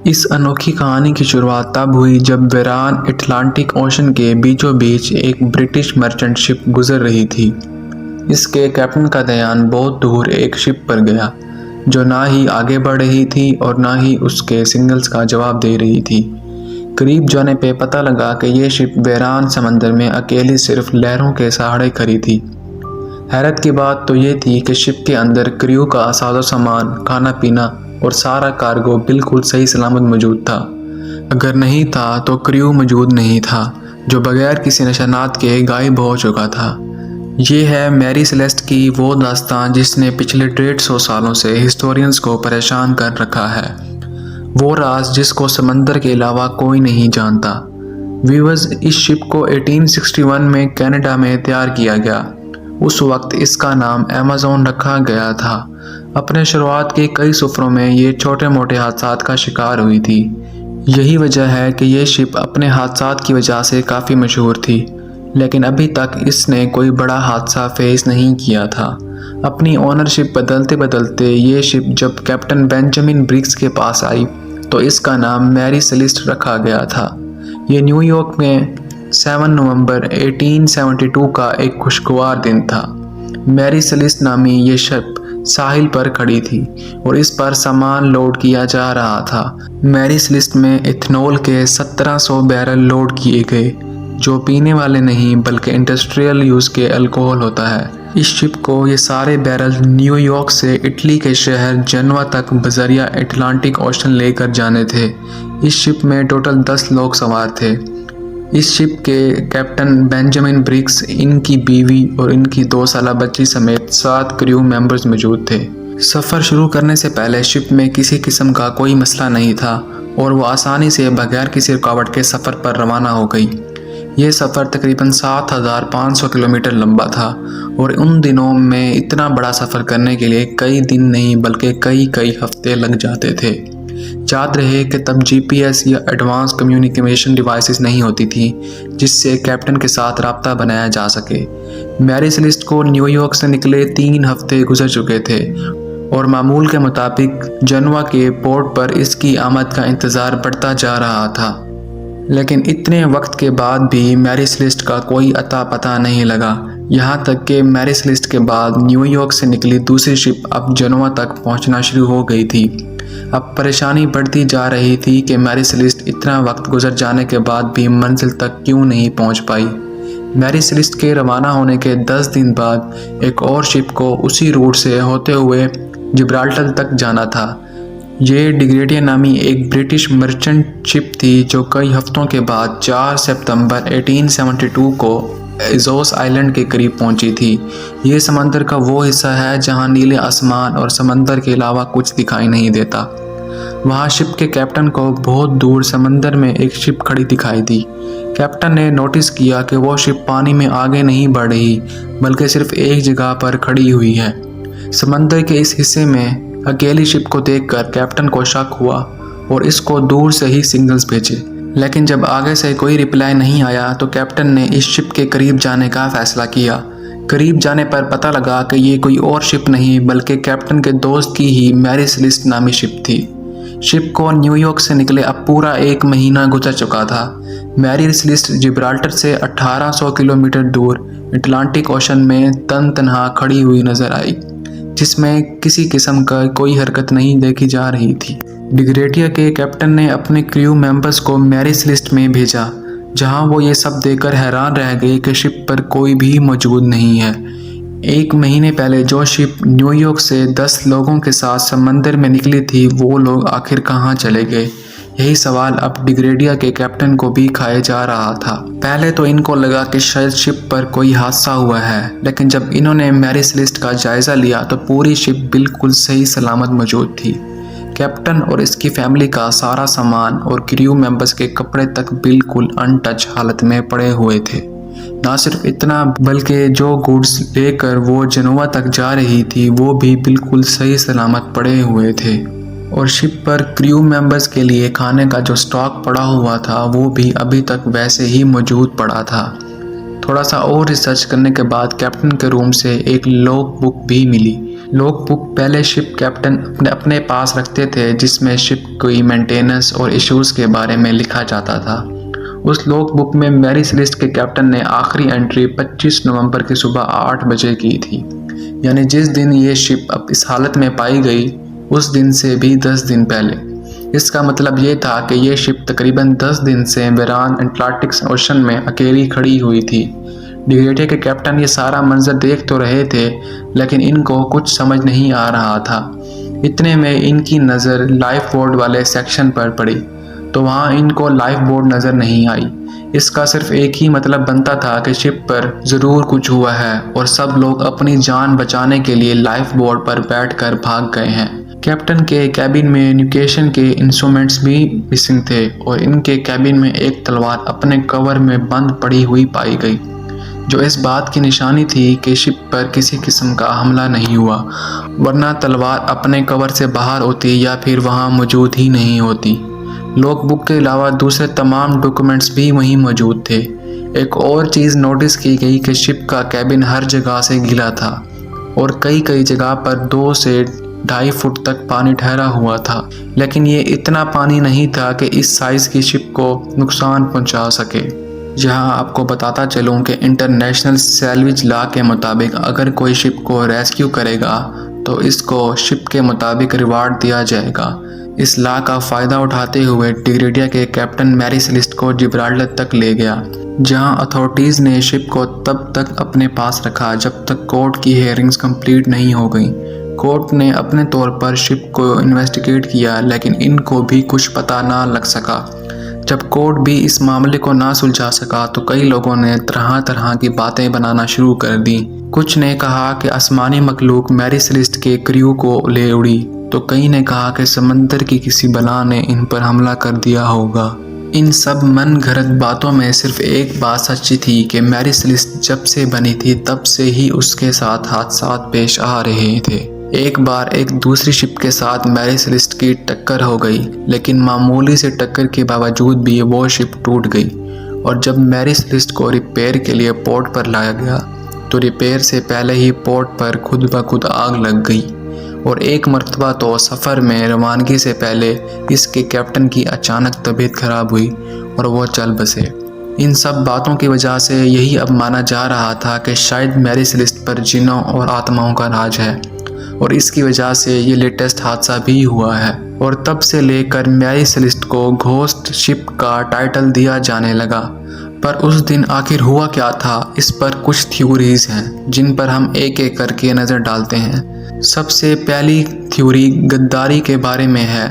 इस अनोखी कहानी की शुरुआत तब हुई जब वीरान अटलांटिक ओशन के बीचों बीच एक ब्रिटिश मर्चेंट शिप गुजर रही थी। इसके कैप्टन का ध्यान बहुत दूर एक शिप पर गया जो ना ही आगे बढ़ रही थी और ना ही उसके सिग्नल्स का जवाब दे रही थी। करीब जाने पे पता लगा कि ये शिप वीरान समंदर में अकेली सिर्फ लहरों के सहारे खड़ी थी। हैरत की बात तो ये थी कि शिप के अंदर क्रू का साजो सामान, खाना पीना और सारा कार्गो बिल्कुल सही सलामत मौजूद था। अगर नहीं था तो क्रू मौजूद नहीं था, जो बगैर किसी निशानात के गायब हो चुका था। ये है मैरी सेलेस्ट की वो दास्तान जिसने पिछले 150 सालों से हिस्टोरियंस को परेशान कर रखा है। वो राज जिसको समंदर के अलावा कोई नहीं जानता। व्यूअर्स, इस शिप को 1861 में कनाडा में तैयार किया गया। उस वक्त इसका नाम अमेज़न रखा गया था। अपने शुरुआत के कई सफ़रों में ये छोटे मोटे हादसात का शिकार हुई थी। यही वजह है कि ये शिप अपने हादसात की वजह से काफ़ी मशहूर थी, लेकिन अभी तक इसने कोई बड़ा हादसा फेस नहीं किया था। अपनी ओनरशिप बदलते बदलते ये शिप जब कैप्टन बेंजामिन ब्रिग्स के पास आई तो इसका नाम मैरी सेलिस्ट रखा गया था। ये न्यूयॉर्क में 7 नवंबर 1872 का एक खुशगवार दिन था। मैरी सेलिस्ट नामी ये शिप साहिल पर खड़ी थी और इस पर सामान लोड किया जा रहा था। मैरी सेलिस्ट में इथेनॉल के 1700 बैरल लोड किए गए, जो पीने वाले नहीं बल्कि इंडस्ट्रियल यूज़ के अल्कोहल होता है। इस शिप को ये सारे बैरल न्यूयॉर्क से इटली के शहर जेनवा तक बजरिया अटलांटिक ओशन लेकर जाने थे। इस शिप में टोटल 10 लोग सवार थे। इस शिप के कैप्टन बेंजामिन ब्रिग्स, इनकी बीवी और इनकी 2 साला बच्ची समेत 7 क्रू मेंबर्स मौजूद थे। सफ़र शुरू करने से पहले शिप में किसी किस्म का कोई मसला नहीं था और वो आसानी से बगैर किसी रुकावट के सफ़र पर रवाना हो गई। ये सफ़र तकरीबन 7500 किलोमीटर लंबा था और उन दिनों में इतना बड़ा सफ़र करने के लिए कई दिन नहीं बल्कि कई हफ्ते लग जाते थे। याद रहे कि तब जीपीएस या एडवांस कम्युनिकेशन डिवाइसेस नहीं होती थी जिससे कैप्टन के साथ राब्ता बनाया जा सके। मैरी सेलिस्ट को न्यूयॉर्क से निकले 3 हफ्ते गुजर चुके थे और मामूल के मुताबिक जेनवा के पोर्ट पर इसकी आमद का इंतज़ार बढ़ता जा रहा था। लेकिन इतने वक्त के बाद भी मैरी सेलिस्ट का कोई अता पता नहीं लगा। यहाँ तक कि मैरी सेलिस्ट के बाद न्यूयॉर्क से निकली दूसरी शिप अब जेनवा तक पहुँचना शुरू हो गई थी। अब परेशानी बढ़ती जा रही थी कि मैरी सेलिस्ट इतना वक्त गुजर जाने के बाद भी मंजिल तक क्यों नहीं पहुँच पाई। मैरी सेलिस्ट के रवाना होने के 10 दिन बाद एक और शिप को उसी रूट से होते हुए जिब्राल्टर तक जाना था। ये डिग्रेडिया नामी एक ब्रिटिश मर्चेंट शिप थी जो कई हफ्तों के बाद 4 सितंबर 1872 को एज़ोस आइलैंड के करीब पहुंची थी। ये समंदर का वो हिस्सा है जहां नीले आसमान और समंदर के अलावा कुछ दिखाई नहीं देता। वहां शिप के कैप्टन को बहुत दूर समंदर में एक शिप खड़ी दिखाई दी। कैप्टन ने नोटिस किया कि वो शिप पानी में आगे नहीं बढ़ रही बल्कि सिर्फ एक जगह पर खड़ी हुई है। समंदर के इस हिस्से में अकेली शिप को देखकर कैप्टन को शक हुआ और इसको दूर से ही सिग्नल्स भेजे, लेकिन जब आगे से कोई रिप्लाई नहीं आया तो कैप्टन ने इस शिप के करीब जाने का फैसला किया। करीब जाने पर पता लगा कि ये कोई और शिप नहीं बल्कि कैप्टन के दोस्त की ही मैरी सेलिस्ट नामी शिप थी। शिप को न्यूयॉर्क से निकले अब पूरा 1 महीना गुजर चुका था। मैरी सेलिस्ट जिब्राल्टर से 1800 किलोमीटर दूर अटलांटिक ओशन में तनहा खड़ी हुई नजर आई, जिसमें किसी किस्म का कोई हरकत नहीं देखी जा रही थी। डिग्रेडिया के कैप्टन ने अपने क्रू मेंबर्स को मैरी सेलिस्ट में भेजा, जहां वो ये सब देखकर हैरान रह गए कि शिप पर कोई भी मौजूद नहीं है। 1 महीने पहले जो शिप न्यूयॉर्क से 10 लोगों के साथ समंदर में निकली थी, वो लोग आखिर कहाँ चले गए? यही सवाल अब डिग्रेडिया के कैप्टन को भी खाया जा रहा था। पहले तो इनको लगा कि शायद शिप पर कोई हादसा हुआ है, लेकिन जब इन्होंने मैरी सेलिस्ट का जायजा लिया तो पूरी शिप बिल्कुल सही सलामत मौजूद थी। कैप्टन और इसकी फैमिली का सारा सामान और क्रू मेंबर्स के कपड़े तक बिल्कुल अनटच हालत में पड़े हुए थे। ना सिर्फ इतना बल्कि जो गुड्स लेकर वो जेनोवा तक जा रही थी वो भी बिल्कुल सही सलामत पड़े हुए थे और शिप पर क्रू मेंबर्स के लिए खाने का जो स्टॉक पड़ा हुआ था वो भी अभी तक वैसे ही मौजूद पड़ा था। थोड़ा सा और रिसर्च करने के बाद कैप्टन के रूम से एक लॉग बुक भी मिली। लॉग बुक पहले शिप कैप्टन अपने पास रखते थे, जिसमें शिप की मेंटेनेंस और इश्यूज के बारे में लिखा जाता था। उस लॉग बुक में मैरी सेलेस्ट के कैप्टन ने आखिरी एंट्री 25 नवंबर की सुबह 8 बजे की थी, यानी जिस दिन ये शिप अब इस हालत में पाई गई उस दिन से भी 10 दिन पहले। इसका मतलब ये था कि ये शिप तकरीबन 10 दिन से वीरान अटलांटिक ओशन में अकेली खड़ी हुई थी। डिग्रेडिया के कैप्टन ये सारा मंजर देख तो रहे थे, लेकिन इनको कुछ समझ नहीं आ रहा था। इतने में इनकी नज़र लाइफ बोर्ड वाले सेक्शन पर पड़ी, तो वहाँ इनको लाइफ बोर्ड नज़र नहीं आई। इसका सिर्फ एक ही मतलब बनता था कि शिप पर ज़रूर कुछ हुआ है और सब लोग अपनी जान बचाने के लिए लाइफ बोर्ड पर बैठकर भाग गए हैं। कैप्टन के कैबिन में नेविगेशन के इंस्ट्रूमेंट्स भी मिसिंग थे और इनके कैबिन में एक तलवार अपने कवर में बंद पड़ी हुई पाई गई, जो इस बात की निशानी थी कि शिप पर किसी किस्म का हमला नहीं हुआ, वरना तलवार अपने कवर से बाहर होती या फिर वहां मौजूद ही नहीं होती। लॉग बुक के अलावा दूसरे तमाम डॉक्यूमेंट्स भी वहीं मौजूद थे। एक और चीज़ नोटिस की गई कि शिप का कैबिन हर जगह से गीला था और कई जगह पर 2 से 2.5 फुट तक पानी ठहरा हुआ था, लेकिन ये इतना पानी नहीं था कि इस साइज़ की शिप को नुकसान पहुंचा सके। जहां आपको बताता चलूं कि इंटरनेशनल सैल्वेज लॉ के मुताबिक अगर कोई शिप को रेस्क्यू करेगा तो इसको शिप के मुताबिक रिवार्ड दिया जाएगा। इस लॉ का फ़ायदा उठाते हुए डिग्रेडिया के कैप्टन मैरी सेलेस्ट को जिब्राल्टर तक ले गया, जहां अथॉरिटीज़ ने शिप को तब तक अपने पास रखा जब तक कोर्ट की हेयरिंग्स कंप्लीट नहीं हो गई। कोर्ट ने अपने तौर पर शिप को इन्वेस्टिगेट किया, लेकिन इनको भी कुछ पता ना लग सका। जब कोर्ट भी इस मामले को ना सुलझा सका तो कई लोगों ने तरह तरह की बातें बनाना शुरू कर दी। कुछ ने कहा कि आसमानी मखलूक मैरी सेलेस्ट के क्रू को ले उड़ी, तो कई ने कहा कि समंदर की किसी बला ने इन पर हमला कर दिया होगा। इन सब मन घड़त बातों में सिर्फ एक बात सच्ची थी कि मैरी सेलेस्ट जब से बनी थी तब से ही उसके साथ हादसा पेश आ रहे थे। एक बार एक दूसरी शिप के साथ मैरी सेलेस्ट की टक्कर हो गई, लेकिन मामूली से टक्कर के बावजूद भी वो शिप टूट गई और जब मैरी सेलेस्ट को रिपेयर के लिए पोर्ट पर लाया गया तो रिपेयर से पहले ही पोर्ट पर खुद ब खुद आग लग गई और एक मर्तबा तो सफ़र में रवानगी से पहले इसके कैप्टन की अचानक तबीयत खराब हुई और वो चल बसे। इन सब बातों की वजह से यही अब माना जा रहा था कि शायद मैरी सेलेस्ट पर जिन्नों और आत्माओं का राज है और इसकी वजह से ये लेटेस्ट हादसा भी हुआ है। और तब से लेकर मैरी सेलेस्ट को घोस्ट शिप का टाइटल दिया जाने लगा। पर उस दिन आखिर हुआ क्या था, इस पर कुछ थ्योरीज हैं जिन पर हम एक एक करके नज़र डालते हैं। सबसे पहली थ्योरी गद्दारी के बारे में है।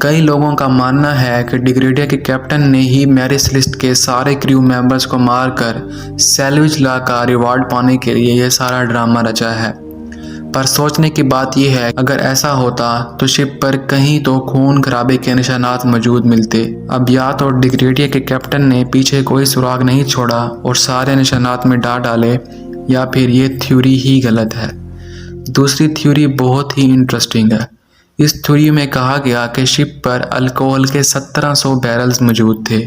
कई लोगों का मानना है कि डिग्रेडिया के कैप्टन ने ही मैरी सेलेस्ट के सारे क्रू मेंबर्स को मारकर सैल्वेज लॉ का रिवार्ड पाने के लिए यह सारा ड्रामा रचा है। पर सोचने की बात यह है, अगर ऐसा होता तो शिप पर कहीं तो खून खराबे के निशानात मौजूद मिलते। अब या तो डिग्रेडिया के कैप्टन ने पीछे कोई सुराग नहीं छोड़ा और सारे निशानात में डाले, या फिर ये थ्योरी ही गलत है। दूसरी थ्योरी बहुत ही इंटरेस्टिंग है। इस थ्योरी में कहा गया कि शिप पर अल्कोहल के 1700 बैरल्स मौजूद थे,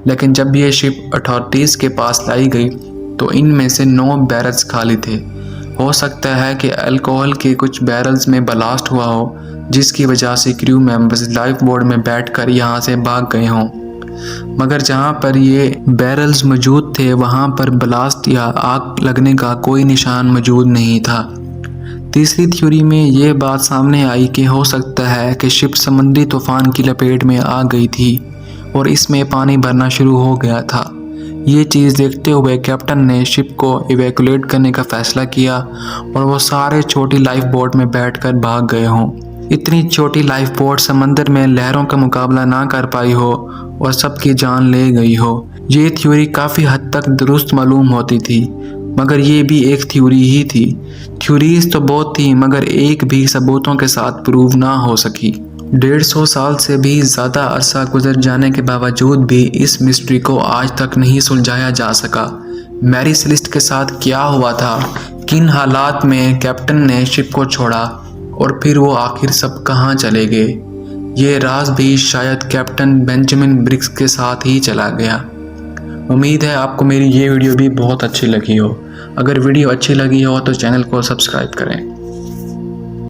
लेकिन जब ये शिप अथॉरिटीज़ के पास लाई गई तो इनमें से 9 बैरल्स खाली थे। हो सकता है कि अल्कोहल के कुछ बैरल्स में ब्लास्ट हुआ हो, जिसकी वजह से क्रू मेंबर्स लाइफ बोर्ड में बैठकर यहाँ से भाग गए हों। मगर जहाँ पर ये बैरल्स मौजूद थे वहाँ पर ब्लास्ट या आग लगने का कोई निशान मौजूद नहीं था। तीसरी थ्योरी में ये बात सामने आई कि हो सकता है कि शिप समुद्री तूफान की लपेट में आ गई थी और इसमें पानी भरना शुरू हो गया था। ये चीज़ देखते हुए कैप्टन ने शिप को इवैक्यूएट करने का फैसला किया और वो सारे छोटी लाइफ बोट में बैठकर भाग गए हों। इतनी छोटी लाइफ बोट समंदर में लहरों का मुकाबला ना कर पाई हो और सबकी जान ले गई हो। ये थ्योरी काफ़ी हद तक दुरुस्त मालूम होती थी, मगर ये भी एक थ्योरी ही थी। थ्योरीज तो बहुत थी, मगर एक भी सबूतों के साथ प्रूव ना हो सकी। 150 साल से भी ज़्यादा अरसा गुजर जाने के बावजूद भी इस मिस्ट्री को आज तक नहीं सुलझाया जा सका। मैरी सेलेस्ट के साथ क्या हुआ था, किन हालात में कैप्टन ने शिप को छोड़ा और फिर वो आखिर सब कहाँ चले गए, ये राज भी शायद कैप्टन बेंजामिन ब्रिग्स के साथ ही चला गया। उम्मीद है आपको मेरी ये वीडियो भी बहुत अच्छी लगी हो। अगर वीडियो अच्छी लगी हो तो चैनल को सब्सक्राइब करें।